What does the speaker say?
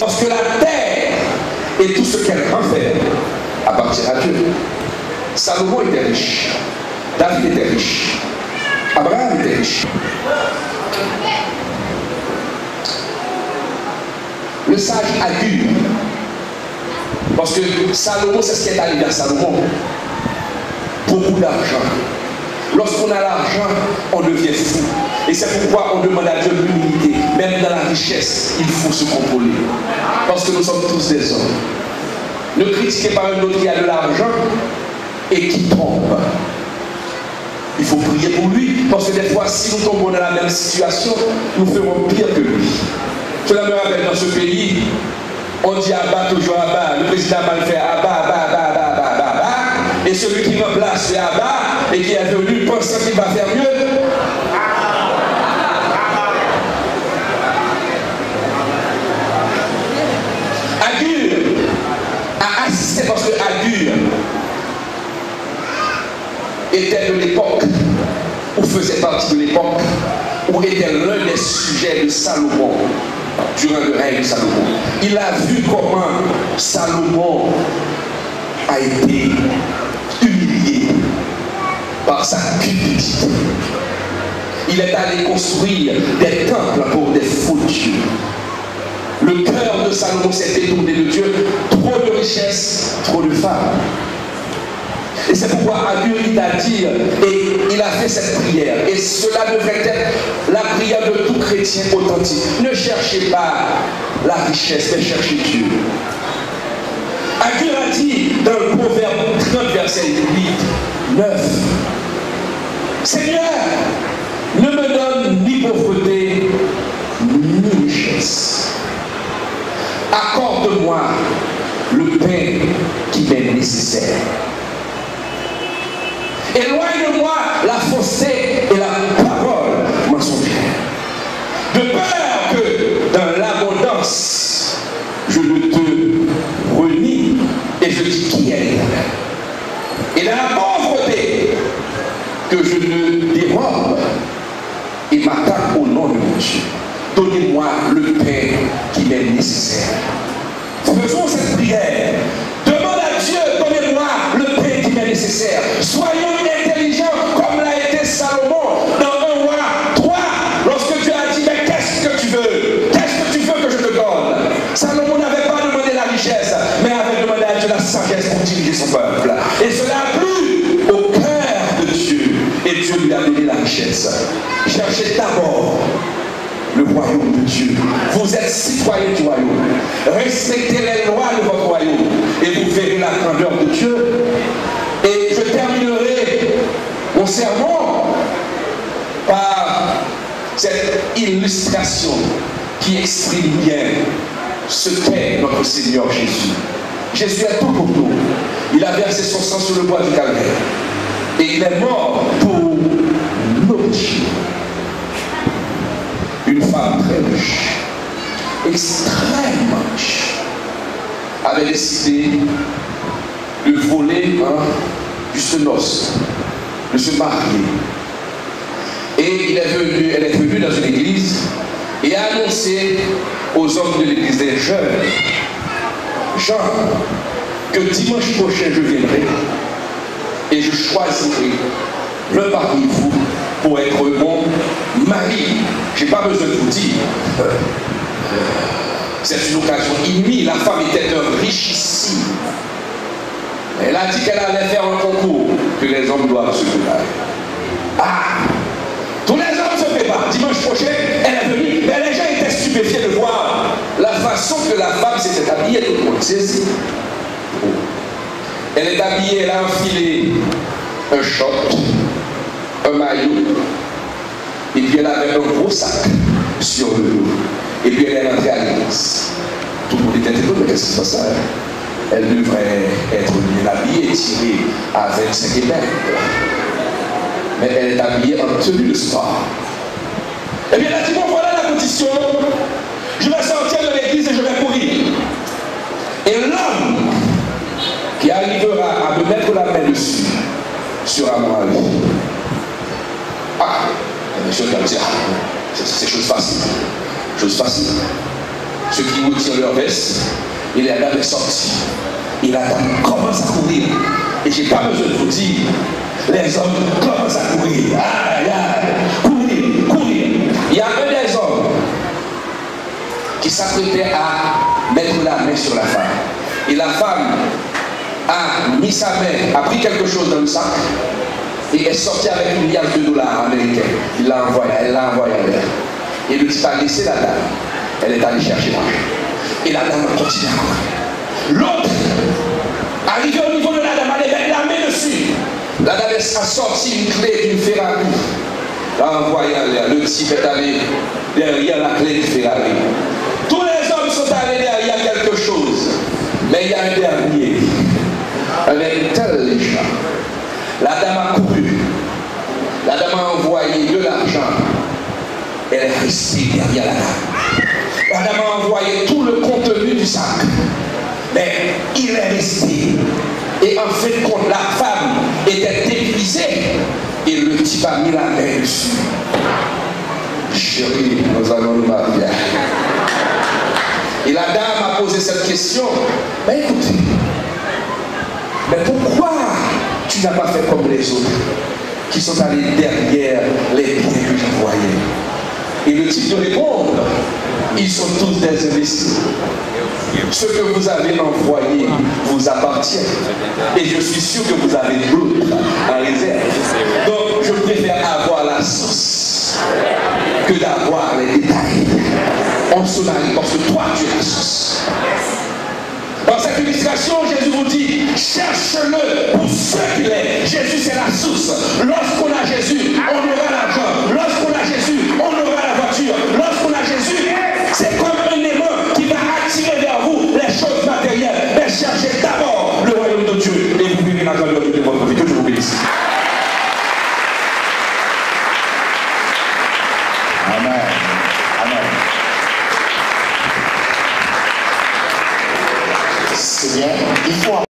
Parce que la terre et tout ce qu'elle renferme appartient à Dieu. Salomon était riche. David était riche. Abraham était riche. Le sage Agur, parce que Salomon, c'est ce qui est arrivé à Salomon. Beaucoup d'argent. Lorsqu'on a l'argent, on devient fou. Et c'est pourquoi on demande à Dieu l'humilité. Même dans la richesse, il faut se contrôler. Parce que nous sommes tous des hommes. Ne critiquez pas un autre qui a de l'argent et qui trompe. Il faut prier pour lui. Parce que des fois, si nous tombons dans la même situation, nous ferons pire que lui. Cela me rappelle dans ce pays, on dit Abba, toujours Abba. Le président mal fait Abba, Abba, Abba, Abba, Abba, Abba. Et celui qui remplace fait Abba et qui est venu pensant qu'il va faire mieux. Agur a assisté parce que Agur était de l'époque, ou faisait partie de l'époque, où était l'un des sujets de Salomon. Durant le règne de Salomon, il a vu comment Salomon a été humilié par sa cupidité. Il est allé construire des temples pour des faux dieux. Le cœur de Salomon s'est détourné de Dieu. Trop de richesses, trop de femmes. Et c'est pourquoi Agur il a dit, et il a fait cette prière. Et cela devrait être la prière de tout chrétien authentique. Ne cherchez pas la richesse, mais cherchez Dieu. Agur a dit dans le Proverbe 30, verset 8, 9, Seigneur, ne me donne ni pauvreté, ni richesse. Accorde-moi le pain qui m'est nécessaire. Éloigne-moi la fausseté et la parole mensongère. De peur que dans l'abondance, je ne te renie et je dis qui est. Et dans la pauvreté, que je ne dérobe et m'attaque au nom de mon Dieu. Donnez-moi le pain qui m'est nécessaire. Faisons cette prière. Demande à Dieu, donnez-moi le pain qui m'est nécessaire. Soyons intelligents comme l'a été Salomon dans 1 roi 3, lorsque Dieu a dit, mais qu'est-ce que tu veux? Qu'est-ce que tu veux que je te donne? Salomon n'avait pas demandé la richesse, mais avait demandé à Dieu la sagesse pour diriger son peuple. Et cela a plu au cœur de Dieu. Et Dieu lui a donné la richesse. Cherchez d'abord le royaume de Dieu. Vous êtes citoyens du royaume. Respectez les lois de votre royaume et vous verrez la grandeur de Dieu. Et je terminerai mon sermon par cette illustration qui exprime bien ce qu'est notre Seigneur Jésus. Jésus est tout pour nous. Il a versé son sang sur le bois du Calvaire. Et il est mort pour nos péchés. Une femme très riche, extrêmement riche, avait décidé de voler du se noces, de se marier. Et elle est venue dans une église et a annoncé aux hommes de l'église des jeunes, Jean, que dimanche prochain je viendrai et je choisirai l'un parmi vous pour être mon mari. Je n'ai pas besoin de vous dire. C'est une occasion inouïe. La femme était un richissime. Elle a dit qu'elle allait faire un concours que les hommes doivent se préparer. Ah! Tous les hommes se préparent. Dimanche prochain, elle est venue. Mais les gens étaient stupéfiés de voir la façon que la femme s'était habillée. Tout le monde saisit. Elle est habillée, elle a enfilé un short, un maillot, et puis elle avait un gros sac sur le dos. Et puis elle est rentrée à l'église. Tout le monde était étonné, mais qu'est-ce qui se passe là? Elle devrait être bien habillée, tirée à 25 épingles. Mais elle est habillée en tenue de sport. Et bien elle a dit, bon voilà la condition, je vais sortir de l'église et je vais courir. Et l'homme qui arrivera à me mettre la main dessus sera moi lui. Ah, monsieur va me dire, c'est chose facile. Chose facile. ceux qui retirent leur veste, et la dame est sortie. Et la dame commence à courir. Et je n'ai pas besoin de vous dire, les hommes commencent à courir. Aïe, aïe, courir, courir. Il y a un des hommes qui s'apprêtait à mettre la main sur la femme. Et la femme a mis sa main, a pris quelque chose dans le sac et est sortie avec $1 milliard américains. Elle l'a envoyé à l'air. Et le type a laissé la dame. Elle est allée chercher l'argent. Et la dame a continué à courir. L'autre, arrivé au niveau de la dame, elle met la main dessus. La dame a sorti une clé d'une Ferrari. L'a envoyé à l'air. Le type est allé derrière la clé du Ferrari. Tous les hommes sont allés derrière quelque chose. Mais il y a un dernier. Un intelligent. La dame a couru. La dame a envoyé de l'argent. Elle est restée derrière la dame. La dame a envoyé tout le contenu du sac. Mais il est resté. Et en fait, quand la femme était épuisée, et le type a mis la main dessus. Chérie, nous allons nous marier. Et la dame a posé cette question. Mais écoutez, mais pourquoi tu n'as pas fait comme les autres qui sont allés derrière les biens que j'envoyais? Et le type de répondre, ils sont tous des imbéciles. Ce que vous avez envoyé vous appartient. Et je suis sûr que vous avez d'autres en réserve. Donc je préfère avoir la source que d'avoir les détails. On se marie parce que toi tu es la source. Dans cette illustration, Jésus vous dit, cherche-le pour ce qu'il est. Jésus c'est la source. Lorsqu'on a Jésus, on aura l'argent. Lorsqu'on a Jésus, on aura la voiture. Lorsqu'on a Jésus, c'est comme un aimant qui va attirer vers vous les choses matérielles. Mais cherchez d'abord le royaume de Dieu et vous vivez la gloire de votre vie. Que je vous bénisse. Amen. Amen. C'est bien. Il faut